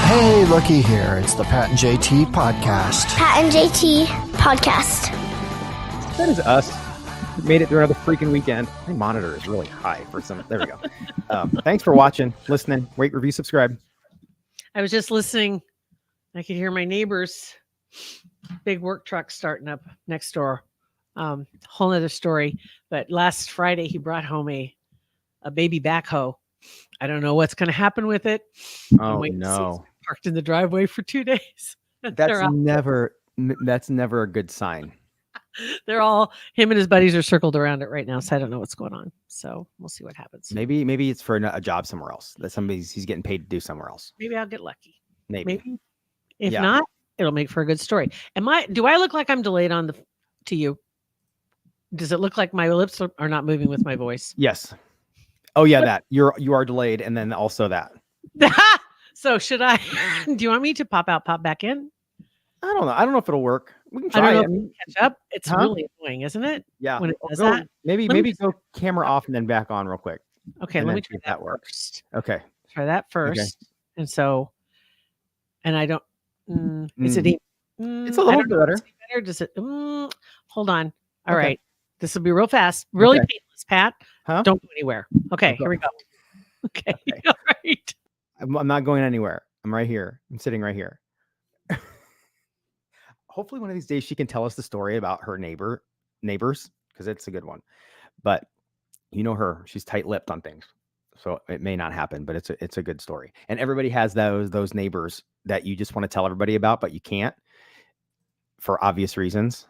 Hey, looky here. It's the Pat and JT podcast. Pat and JT podcast. That is us. We made it through another freaking weekend. My monitor is really high for some. There we go. Thanks for watching, listening. Rate, review, subscribe. I was just listening. I could hear my neighbor's big work truck starting up next door. Whole nother story. But last Friday, he brought home a baby backhoe. I don't know what's going to happen with it. Oh, no. Parked in the driveway for 2 days. That's never a good sign. They're all, him and his buddies are circled around it right now. So I don't know what's going on. So we'll see what happens. Maybe it's for a job somewhere else that he's getting paid to do somewhere else. Maybe I'll get lucky. Maybe. If not, it'll make for a good story. Do I look like I'm delayed to you? Does it look like my lips are not moving with my voice? Yes. Oh yeah, that you are delayed, and then also that. So should I? Do you want me to pop out, pop back in? I don't know. I don't know if it'll work. We can try. I don't know if we can catch up. It's really annoying, isn't it? Yeah. When it does that. Maybe go camera off and then back on real quick. Okay, let me try that first. Okay. Try that first. Okay. And so, and I don't. Is it? It's a little bit better. Better? Does it? Hold on. All right. This will be real fast. Really painless, Pat. Huh? Don't go anywhere. Okay, here we go. Okay. All right. I'm not going anywhere. I'm right here. I'm sitting right here. Hopefully one of these days she can tell us the story about her neighbors, because it's a good one. But you know her, she's tight-lipped on things. So it may not happen, but it's a good story. And everybody has those neighbors that you just want to tell everybody about, but you can't for obvious reasons.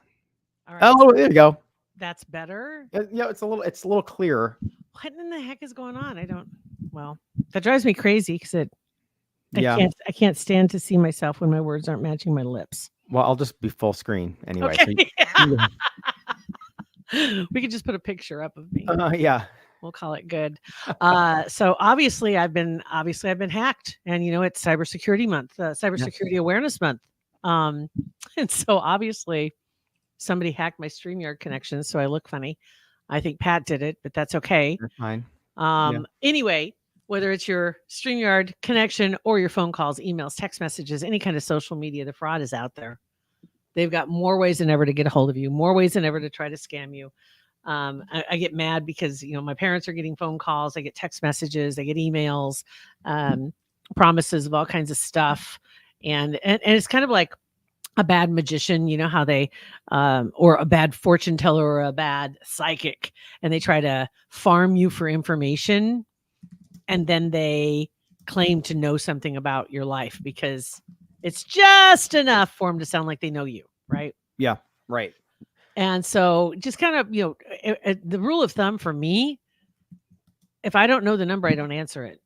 All right. Oh, there you go. That's better. Yeah, it's a little clearer. What in the heck is going on? Well, that drives me crazy because I can't stand to see myself when my words aren't matching my lips. Well, I'll just be full screen anyway. Okay. We could just put a picture up of me. Yeah. We'll call it good. So obviously I've been hacked, and it's Cybersecurity Month, Cybersecurity Awareness Month. And so obviously somebody hacked my StreamYard connection, so I look funny. I think Pat did it, but that's okay. You're fine. Anyway, whether it's your StreamYard connection or your phone calls, emails, text messages, any kind of social media, the fraud is out there. They've got more ways than ever to get a hold of you, more ways than ever to try to scam you. I get mad because, my parents are getting phone calls. I get text messages. I get emails, promises of all kinds of stuff. And it's kind of like a bad magician, how they, or a bad fortune teller or a bad psychic, and they try to farm you for information. And then they claim to know something about your life because it's just enough for them to sound like they know you. Right. Yeah. Right. And so just kind of, the rule of thumb for me, if I don't know the number, I don't answer it.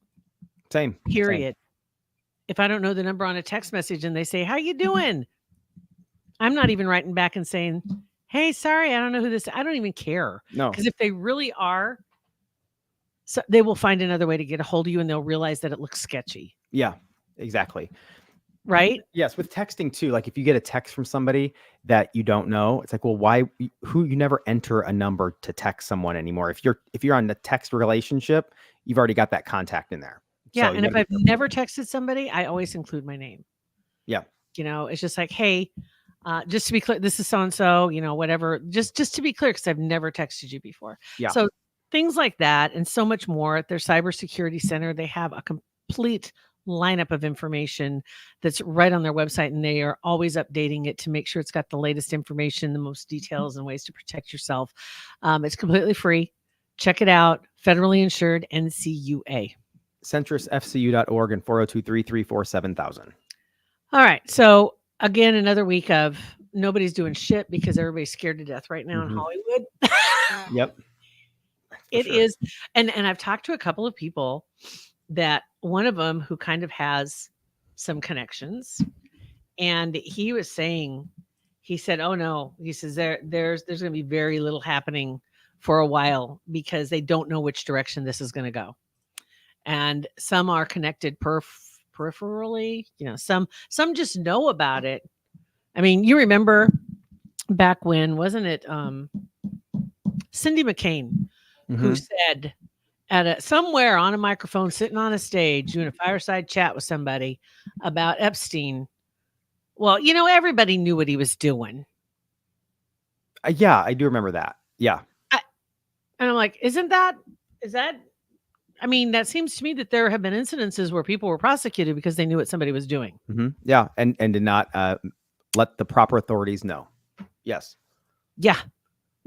Same. Period. Same. If I don't know the number on a text message and they say, how you doing? I'm not even writing back and saying, hey, sorry, I don't know who this is. I don't even care. No. Because if they really are, so they will find another way to get a hold of you, and they'll realize that it looks sketchy. Yeah, exactly. Right? Yes. With texting too, like if you get a text from somebody that you don't know, it's like, well, you never enter a number to text someone anymore. If you're on the text relationship, you've already got that contact in there. Yeah. So and if I've never texted somebody, I always include my name. Yeah. It's just like, hey, just to be clear, this is so-and-so, whatever, just to be clear, because I've never texted you before. Yeah. So things like that and so much more at their cybersecurity center. They have a complete lineup of information that's right on their website, and they are always updating it to make sure it's got the latest information, the most details, and ways to protect yourself. It's completely free. Check it out. Federally insured, NCUA. CentrisFCU.org and 402-334-7000. All right. So again, another week of nobody's doing shit because everybody's scared to death right now in Mhm. Hollywood. Yep. It sure. is, and I've talked to a couple of people that one of them who kind of has some connections, and he was saying, he said, "Oh no," he says there's going to be very little happening for a while because they don't know which direction this is going to go, and some are connected peripherally. You know, some just know about it. I mean, you remember back when, wasn't it Cindy McCain who Mhm. said at somewhere on a microphone, sitting on a stage, doing a fireside chat with somebody about Epstein. Well, you know, everybody knew what he was doing. Yeah, I do remember that. Yeah. And I'm like, is that, I mean, that seems to me that there have been incidences where people were prosecuted because they knew what somebody was doing. Yeah, and did not let the proper authorities know. Yes. Yeah.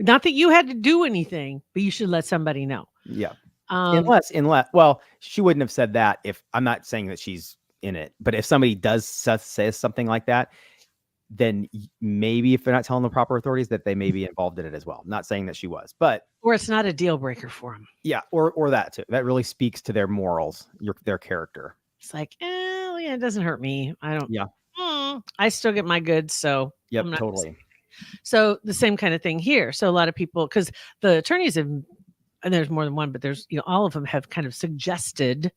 Not that you had to do anything, but you should let somebody know. Yeah. Unless, well, she wouldn't have said that if, I'm not saying that she's in it, but if somebody does say something like that, then maybe if they're not telling the proper authorities that they may be involved in it as well. Not saying that she was, but or it's not a deal breaker for them. yeah, or that too. That really speaks to their morals, their character. It's like, yeah, it doesn't hurt me. I don't. Yeah. I still get my goods, so Yep. I'm not Totally. So the same kind of thing here. So a lot of people, because the attorneys have, and there's more than one, but there's, you know, all of them have kind of suggested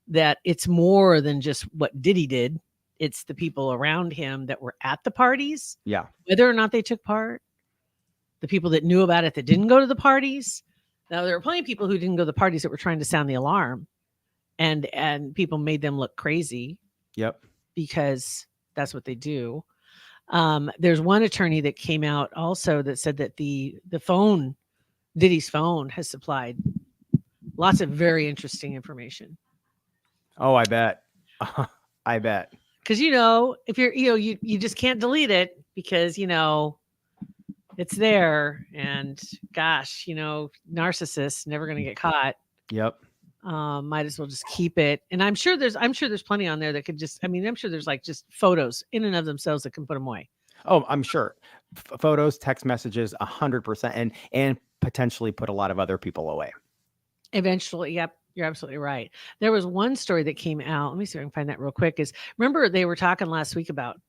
that it's more than just what Diddy did. It's the people around him that were at the parties, Yeah. whether or not they took part, the people that knew about it that didn't go to the parties. Now there were plenty of people who didn't go to the parties that were trying to sound the alarm, and people made them look crazy. Yep. Because that's what they do. There's one attorney that came out also that said that the phone, Diddy's phone, has supplied lots of very interesting information. Oh, I bet. I bet. Because, you know, if you're, you know, you just can't delete it because, you know, it's there. And gosh, you know, narcissists never going to get caught. Yep. Might as well just keep it. And I'm sure there's plenty on there that could just, I mean, I'm sure there's like just photos in and of themselves that can put them away. Oh, I'm sure. Photos, text messages, 100%, and potentially put a lot of other people away. Eventually, yep, you're absolutely right. There was one story that came out. Let me see if I can find that real quick. Is remember they were talking last week about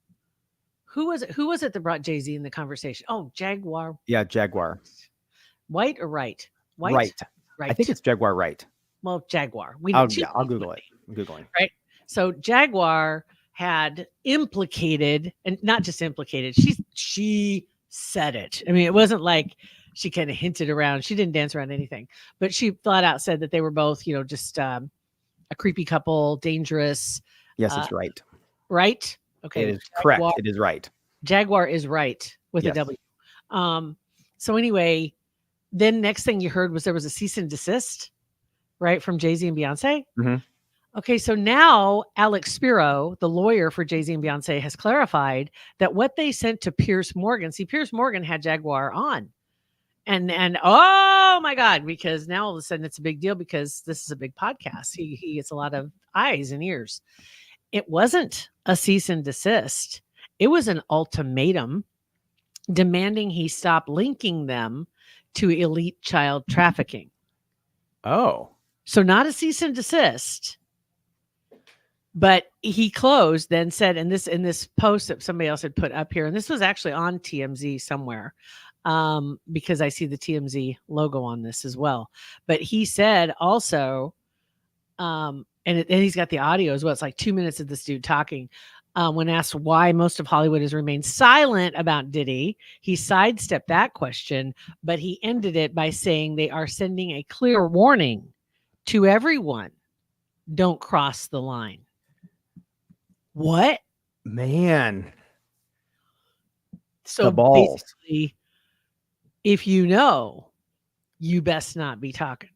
who was it that brought Jay-Z in the conversation? Oh, Jaguar. Yeah, Jaguar. White or right? White. Right. I think it's Jaguar Right. Well, Jaguar. I'll Google it. I'm Googling. Right. So Jaguar had implicated, and not just implicated. She said it. I mean, it wasn't like she kind of hinted around. She didn't dance around anything, but she flat out said that they were both, you know, just a creepy couple, dangerous. Yes, it's right. Right. Okay. It is correct. It is right. Jaguar is right with a W. So anyway, then next thing you heard was there was a cease and desist, right, from Jay-Z and Beyonce. Mm-hmm. Okay, so now Alex Spiro, the lawyer for Jay-Z and Beyonce, has clarified that what they sent to Pierce Morgan, see, Pierce Morgan had Jaguar on. And oh my God, because now all of a sudden it's a big deal because this is a big podcast. He gets a lot of eyes and ears. It wasn't a cease and desist. It was an ultimatum demanding he stop linking them to elite child trafficking. Oh. So not a cease and desist. But he closed, then said, in this post that somebody else had put up here, and this was actually on TMZ somewhere, because I see the TMZ logo on this as well. But he said also, and he's got the audio as well. It's like 2 minutes of this dude talking. When asked why most of Hollywood has remained silent about Diddy, he sidestepped that question, but he ended it by saying they are sending a clear warning to everyone: don't cross the line. What? Man. So the balls. basically, if you know, you best not be talking.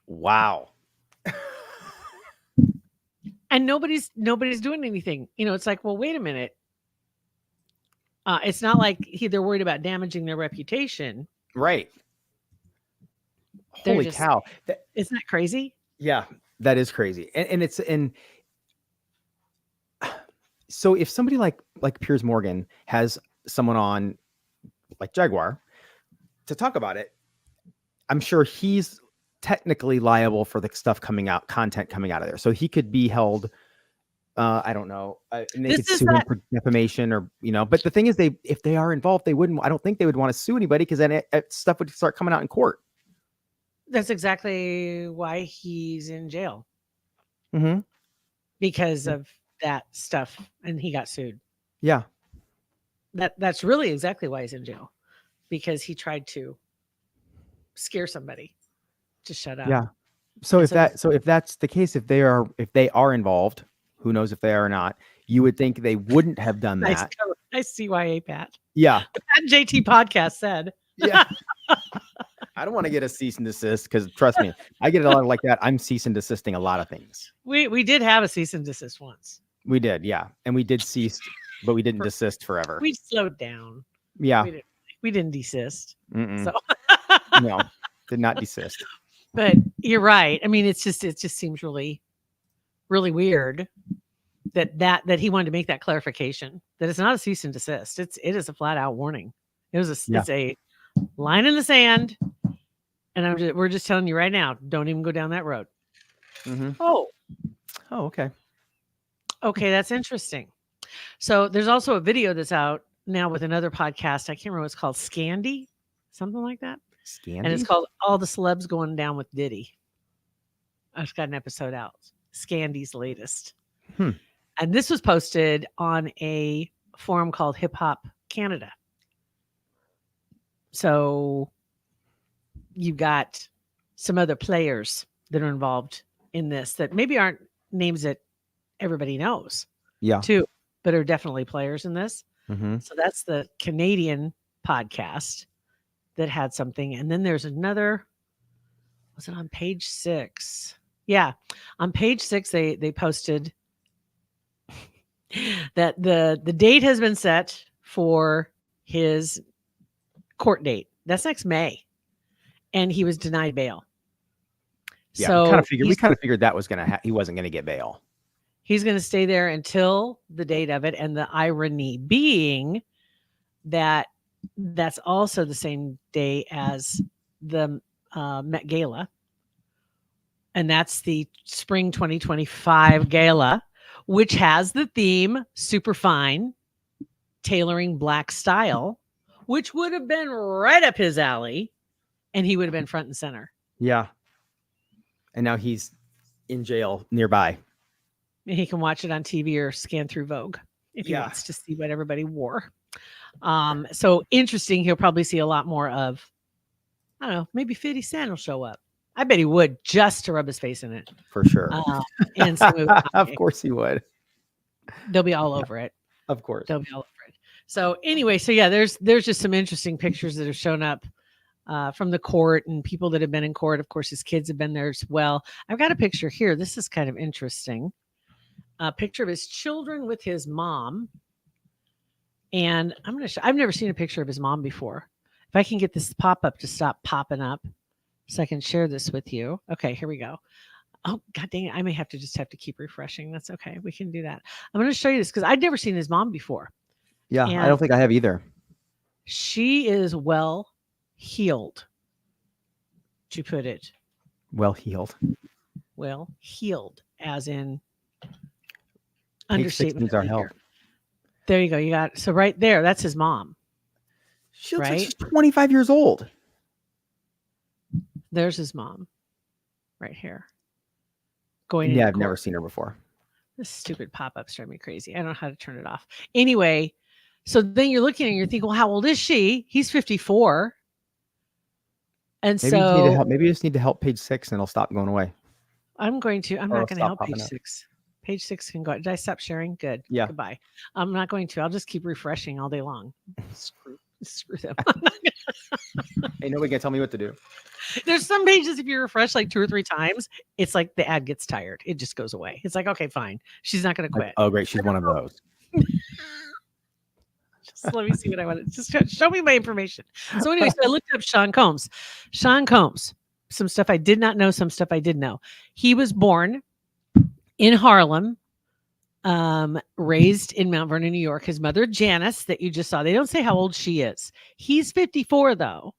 Wow. And nobody's doing anything. You know, it's like, well, wait a minute. It's not like they're worried about damaging their reputation. Right. Holy cow. Isn't that crazy? Yeah, that is crazy. And it's So if somebody like Piers Morgan has someone on like Jaguar to talk about it, I'm sure he's technically liable for the content coming out of there. So he could be held, I don't know, and they could sue him for defamation or, but the thing is if they are involved, I don't think they would want to sue anybody, because then stuff would start coming out in court. That's exactly why he's in jail. Mm-hmm. Because of that stuff, and he got sued. Yeah. That's really exactly why he's in jail, because he tried to scare somebody to shut up. Yeah. So if that's the case, if they are involved, who knows if they are or not, you would think they wouldn't have done that. Nice CYA, Pat. Yeah. The Pat and JT podcast said. Yeah. I don't want to get a cease and desist, because trust me, I get a lot like that. I'm cease and desisting a lot of things. We did have a cease and desist once. We did, yeah, and we did cease, but we didn't desist forever. We slowed down. Yeah, we didn't desist. So no, did not desist. But you're right. I mean, it just seems really, really weird that he wanted to make that clarification, that it's not a cease and desist. It is a flat out warning. It's a line in the sand. And we're just telling you right now, don't even go down that road. Mm-hmm. Oh, okay. Okay, that's interesting. So there's also a video that's out now with another podcast. I can't remember what it's called. Scandy, something like that. Scandy? And it's called All the Celebs Going Down with Diddy. I've got an episode out. Scandy's latest. And this was posted on a forum called Hip Hop Canada. So you've got some other players that are involved in this that maybe aren't names that everybody knows. Yeah. Too, but are definitely players in this. Mm-hmm. So that's the Canadian podcast that had something. And then there's another, was it on page 6? Yeah. On page 6, they posted that the date has been set for his court date. That's next May. And he was denied bail. Yeah, so we kind of figured that was he wasn't going to get bail. He's going to stay there until the date of it. And the irony being that that's also the same day as the Met Gala. And that's the Spring 2025 Gala, which has the theme Super Fine, tailoring black style, which would have been right up his alley. And he would have been front and center. Yeah. And now he's in jail nearby. And he can watch it on TV or scan through Vogue if he wants to see what everybody wore. So interesting. He'll probably see a lot more of, I don't know, maybe 50 Cent will show up. I bet he would, just to rub his face in it. For sure. And sing of course he would. They'll be all over it. Of course. They'll be all over it. So anyway, so yeah, there's just some interesting pictures that have shown up from the court and people that have been in court. Of course, his kids have been there as well. I've got a picture here. This is kind of interesting. A picture of his children with his mom. And I'm going to show, I've never seen a picture of his mom before. If I can get this pop-up to stop popping up so I can share this with you. Okay, here we go. Oh, God dang it. I may have to keep refreshing. That's okay. We can do that. I'm going to show you this because I'd never seen his mom before. Yeah, and I don't think I have either. She is well healed, to put it. Well healed. Well healed, as in understatement. Needs our help. There you go. You got, so right there, that's his mom. She looks like she's 25 years old. There's his mom right here. Going. Yeah, I've never seen her before. This stupid pop-ups drive me crazy. I don't know how to turn it off. Anyway, so then you're looking and you're thinking, well, how old is she? He's 54. And maybe you just need to help page 6 and it'll stop going away. I'm not going to help page 6. Page 6 can go. Did I stop sharing? Good. Yeah. Goodbye. I'm not going to. I'll just keep refreshing all day long. Screw them. Hey, nobody can tell me what to do. There's some pages, if you refresh like 2 or 3 times, it's like the ad gets tired. It just goes away. It's like, okay, fine. She's not going to quit. Oh, great. She's one of those. Just let me see what I want. Just show me my information. So anyway, so I looked up Sean Combs. Sean Combs, some stuff I did not know, some stuff I did know. He was born in Harlem raised in Mount Vernon, New York. His mother, Janice, that you just saw. They don't say how old she is. He's 54, though.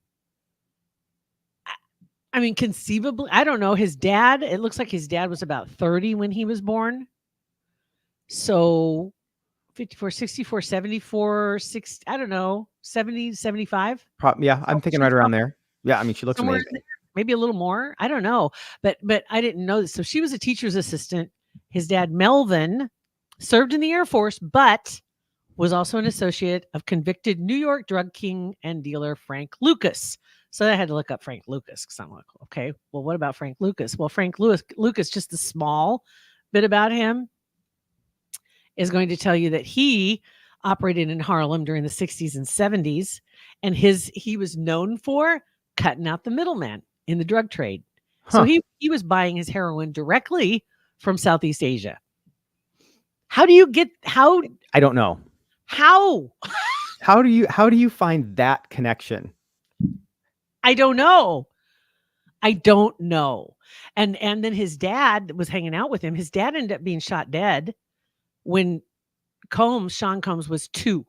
I mean, conceivably, I don't know. His dad, it looks like his dad was about 30 when he was born. So 54, 64, 74, 60, I don't know, 70, 75. Yeah, I'm thinking right around there. Yeah, I mean, she looks amazing. Maybe a little more. I don't know. But I didn't know this. So she was a teacher's assistant. His dad, Melvin, served in the Air Force, but was also an associate of convicted New York drug king and dealer Frank Lucas. So I had to look up Frank Lucas because I'm like, okay, well, what about Frank Lucas? Well, Frank Lucas, just a small bit about him, is going to tell you that he operated in Harlem during the 60s and 70s, and he was known for cutting out the middleman in the drug trade. So he was buying his heroin directly from Southeast Asia. How I don't know. How do you find that connection? I don't know. And then his dad was hanging out with him. His dad ended up being shot dead when Sean Combs was 2,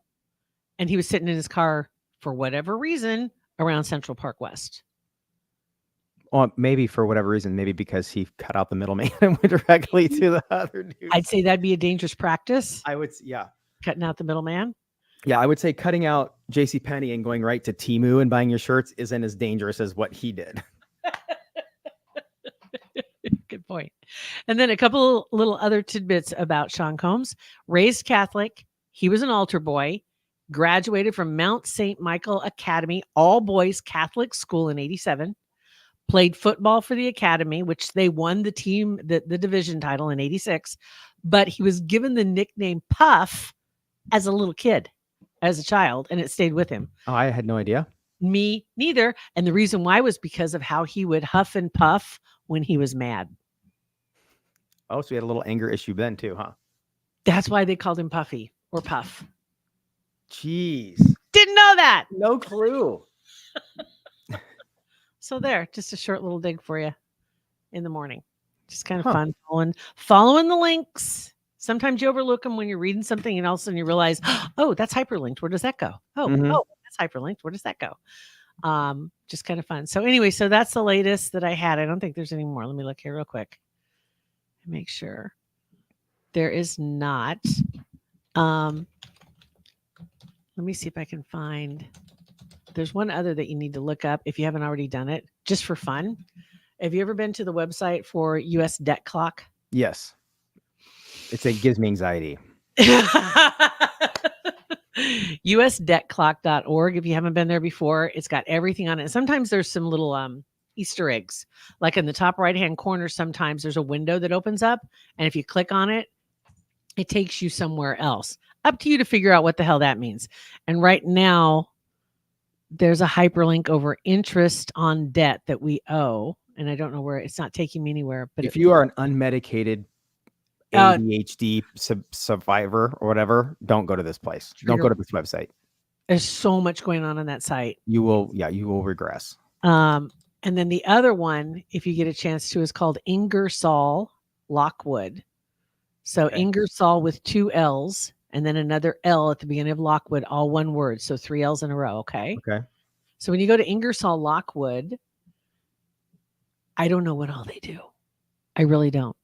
and he was sitting in his car for whatever reason around Central Park West. Well, maybe for whatever reason, maybe because he cut out the middleman and went directly to the other dude. I'd say that'd be a dangerous practice. Yeah. Cutting out the middleman. Yeah, I would say cutting out JCPenney and going right to Temu and buying your shirts isn't as dangerous as what he did. Good point. And then a couple little other tidbits about Sean Combs. Raised Catholic. He was an altar boy. Graduated from Mount St. Michael Academy, all boys Catholic school in 87. Played football for the academy, which they won the division title in 86. But he was given the nickname Puff as a little kid, as a child, and it stayed with him. Oh, I had no idea. Me neither. And the reason why was because of how he would huff and puff when he was mad. Oh, so he had a little anger issue then too, huh? That's why they called him Puffy or Puff. Jeez. Didn't know that. No clue. So there, just a short little dig for you in the morning. Just kind of fun following the links. Sometimes you overlook them when you're reading something and all of a sudden you realize, oh, that's hyperlinked. Where does that go? Oh, that's hyperlinked. Where does that go? Just kind of fun. So anyway, so that's the latest that I had. I don't think there's any more. Let me look here real quick. Make sure there is not. Let me see if I can find. There's one other that you need to look up if you haven't already done it, just for fun. Have you ever been to the website for U.S. Debt Clock? Yes. It gives me anxiety. USDebtClock.org. If you haven't been there before, it's got everything on it. Sometimes there's some little Easter eggs, like in the top right-hand corner. Sometimes there's a window that opens up, and if you click on it, it takes you somewhere else. Up to you to figure out what the hell that means. And right now, there's a hyperlink over interest on debt that we owe, and I don't know where. It's not taking me anywhere. But if you are an unmedicated ADHD survivor or whatever, don't go to this place. Don't go to this website. There's so much going on that site. You will regress. And then the other one, if you get a chance to, is called Ingersoll Lockwood. So Ingersoll with 2 L's and then another L at the beginning of Lockwood, all one word. So 3 L's in a row. Okay. So when you go to Ingersoll Lockwood, I don't know what all they do. I really don't.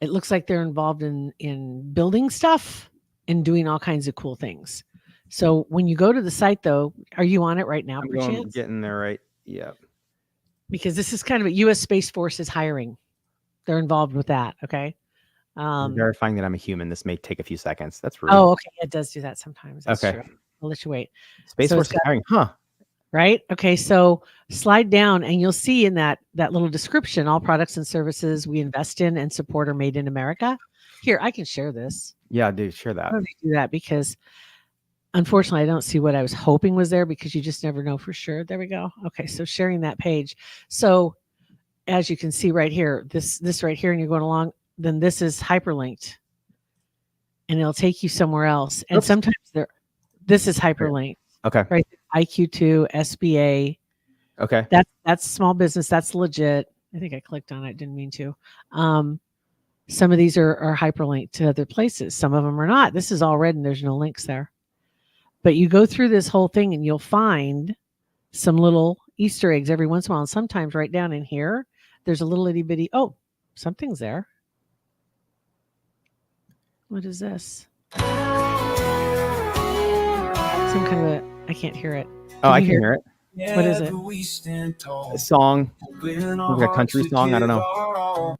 It looks like they're involved in building stuff and doing all kinds of cool things. So when you go to the site, though, are you on it right now? I'm getting there, right? Yeah. Because this is kind of a U.S. Space Force is hiring. They're involved with that. Okay. Verifying that I'm a human. This may take a few seconds. That's rude. Oh, okay. It does do that sometimes. That's true. I'll let you wait. Space Force is hiring, huh? Right. Okay. So slide down and you'll see in that little description, all products and services we invest in and support are made in America. Here, I can share this. Yeah, dude, share that. Let me do that because unfortunately I don't see what I was hoping was there because you just never know for sure. There we go. Okay. So sharing that page. So as you can see right here, this right here, and you're going along, then this is hyperlinked and it'll take you somewhere else. And sometimes this is hyperlinked. Okay. Right. IQ2, SBA. Okay. That's small business. That's legit. I think I clicked on it. Didn't mean to. Some of these are hyperlinked to other places. Some of them are not. This is all red and there's no links there. But you go through this whole thing and you'll find some little Easter eggs every once in a while. And sometimes right down in here, there's a little itty bitty, oh, something's there. What is this? Some kind of I can't hear it. Oh, I can hear it. What is it? A song, like a country song. I don't know.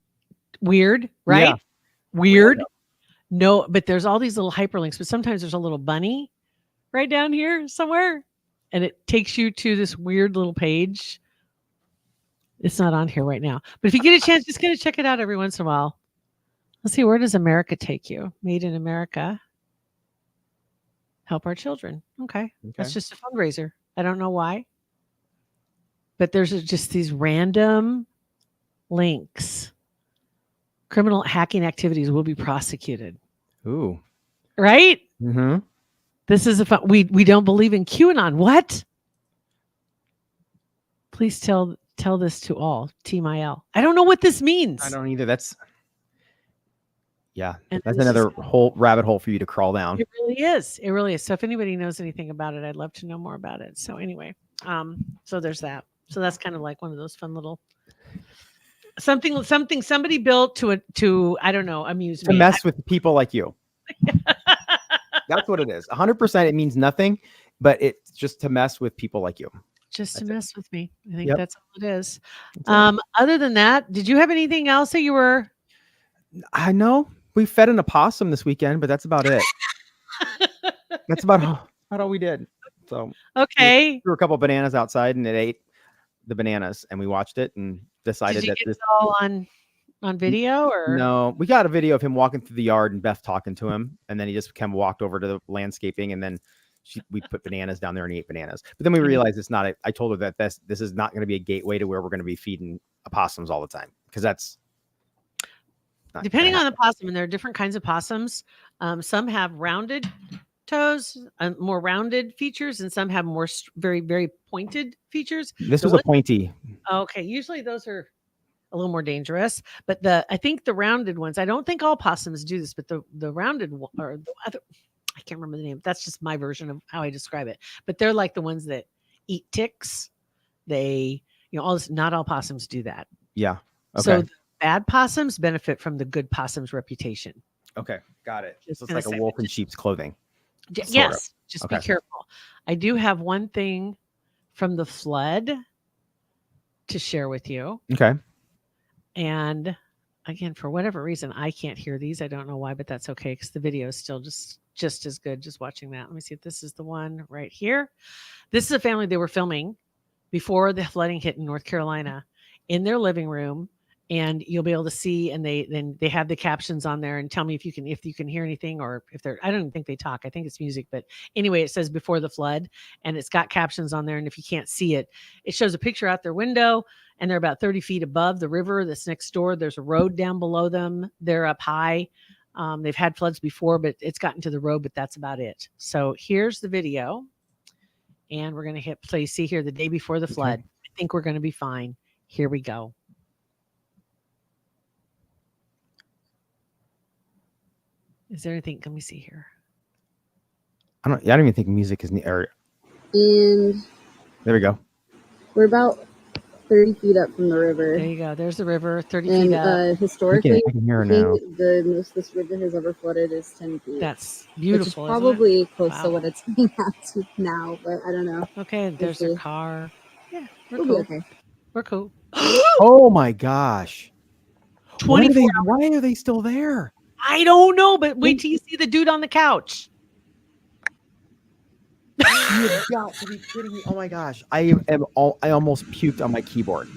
Weird, right? Yeah. Weird. No, but there's all these little hyperlinks, but sometimes there's a little bunny right down here somewhere, and it takes you to this weird little page. It's not on here right now, but if you get a chance, just gonna check it out every once in a while. Let's see, where does America take you? Made in America. Help our children. Okay. That's just a fundraiser. I don't know why, but there's just these random links. Criminal hacking activities will be prosecuted. Ooh. Right? Mm-hmm. This is a fun. We don't believe in QAnon. What? Please tell this to all. Team IL. I don't know what this means. I don't either. That's And that's this another is- whole rabbit hole for you to crawl down. It really is. It really is. So if anybody knows anything about it, I'd love to know more about it. So anyway, so there's that. So that's kind of like one of those fun little something somebody built to I don't know, amuse To me. mess with people like you. That's what it is. 100%. It means nothing, but it's just to mess with people like you. Just to That's it. mess with me. I think Yep. that's all it is. That's it. Other than that, did you have anything else that you were? I know we fed an opossum this weekend, but that's about it. That's about all we did. So Okay. there were a couple of bananas outside, and it ate the bananas, and we watched it and decided Did you that get this. it all on video or? No, we got a video of him walking through the yard and Beth talking to him, and then he just kind of walked over to the landscaping, and then we put bananas down there and he ate bananas. But then we realized it's not. I told her that this is not going to be a gateway to where we're going to be feeding opossums all the time, because that's not Depending gonna on the possum, and there are different kinds of possums. Some have rounded toes, more rounded features, and some have more very, very pointed features. This The was a one- pointy. Okay, usually those are a little more dangerous, but I think the rounded ones. I don't think all possums do this, but the rounded or the other, I can't remember the name. That's just my version of how I describe it. But they're like the ones that eat ticks. They, all this. Not all possums do that. Yeah. Okay. So the bad possums benefit from the good possum's reputation. Okay. Got it. Just So it's gonna like a say- wolf in sheep's clothing. Sort of. Yes, just be Okay. careful. I do have one thing from the flood to share with you. Okay. And again, for whatever reason, I can't hear these. I don't know why, but that's okay because the video is still just as good just watching that. Let me see if this is the one right here. This is a family they were filming before the flooding hit in North Carolina in their living room. And you'll be able to see, and they have the captions on there, and tell me if you can hear anything, or if they're, I don't even think they talk. I think it's music, but anyway, it says before the flood, and it's got captions on there. And if you can't see it, it shows a picture out their window, and they're about 30 feet above the river that's next door. There's a road down below them. They're up high. They've had floods before, but it's gotten to the road, but that's about it. So here's the video, and we're going to hit play. See here, the day before the flood. I think we're going to be fine. Here we go. Is there anything? Let me see here. I don't even think music is near. And There we go. we're about 30 feet up from the river. There you go. There's the river, 30 And feet up. historically, I can hear her I now. think the most this river has ever flooded is 10 feet. That's which is beautiful. isn't it? probably close to Wow. what it's being at to now, but I don't know. Okay. There's their see. car. Yeah, we're We'll cool. be okay. We're cool. Oh my gosh. 24. Why are they still there? I don't know, but wait till you see the dude on the couch. You've got to be kidding me. Oh my gosh. I almost puked on my keyboard.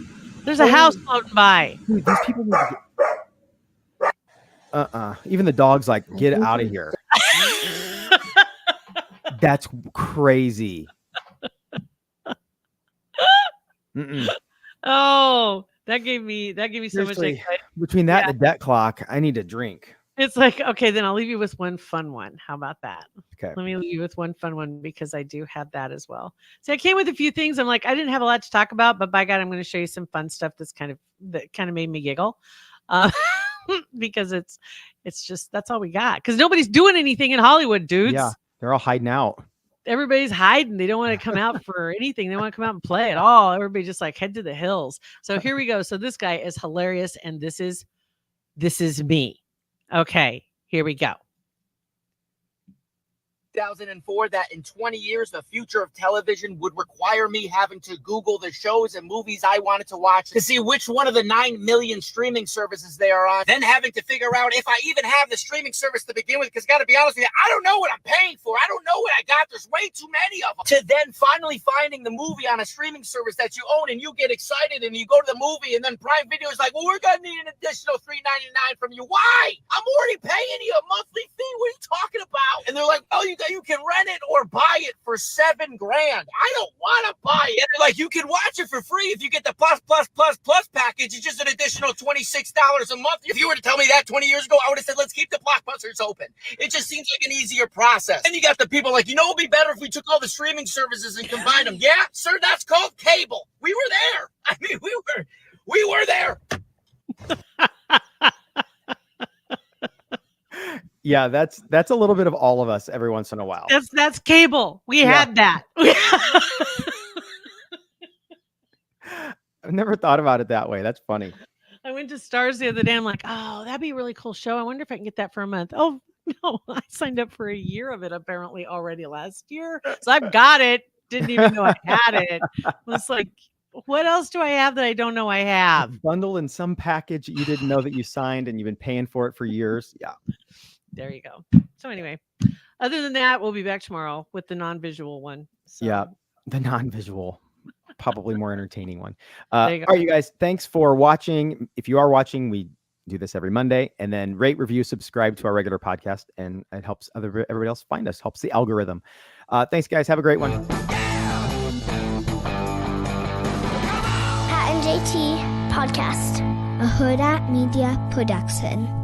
There's a house floating by. Dude, these people need to get... Even the dog's like, get think out of so. here. That's crazy. Mm-mm. Oh, that gave me so much Seriously, anxiety. between that Yeah. and the debt clock, I need a drink. It's like, okay, then I'll leave you with one fun one. How about that? Okay. Let me leave you with one fun one because I do have that as well. So I came with a few things. I'm like, I didn't have a lot to talk about, but by God, I'm going to show you some fun stuff that kind of made me giggle. because it's just, that's all we got. Because nobody's doing anything in Hollywood, dudes. Yeah, they're all hiding out. Everybody's hiding. They don't want to come out for anything. They want to come out and play at all. Everybody just like head to the hills. So here we go. So this guy is hilarious. And this is me. Okay, here we go. 2004 that in 20 years, the future of television would require me having to Google the shows and movies I wanted to watch to see which one of the 9 million streaming services they are on, then having to figure out if I even have the streaming service to begin with, because got to be honest with you, I don't know what I'm paying for. I don't know what I got. There's way too many of them. To then finally finding the movie on a streaming service that you own and you get excited and you go to the movie and then Prime Video is like, well, we're going to need an additional $3.99 from you. Why? I'm already paying you a monthly fee. What are you talking about? And they're like, oh, you can rent it or buy it for $7,000. I don't want to buy it. They're like, you can watch it for free if you get the plus package. It's just an additional $26 a month. If you were to tell me that 20 years ago, I would have said, let's keep the blockbusters open. It just seems like an easier process. And you got the people like, it would be better if we took all the streaming services and combined them. Yeah, sir, that's called cable. We were there. I mean, we were there. Yeah, that's a little bit of all of us every once in a while. That's cable. We had that. I've never thought about it that way. That's funny. I went to Stars the other day. I'm like, oh, that'd be a really cool show. I wonder if I can get that for a month. Oh, no, I signed up for a year of it apparently already last year. So I've got it. Didn't even know I had it. I was like, what else do I have that I don't know I have? Bundled in some package you didn't know that you signed and you've been paying for it for years. Yeah. There you go. So anyway, other than that, we'll be back tomorrow with the non-visual one. So. Yeah, the non-visual, probably more entertaining one. There All you go. right, you guys, thanks for watching. If you are watching, we do this every Monday. And then rate, review, subscribe to our regular podcast. And it helps everybody else find us, helps the algorithm. Thanks, guys. Have a great one. Pat and JT Podcast, a Hurrdat Media Production.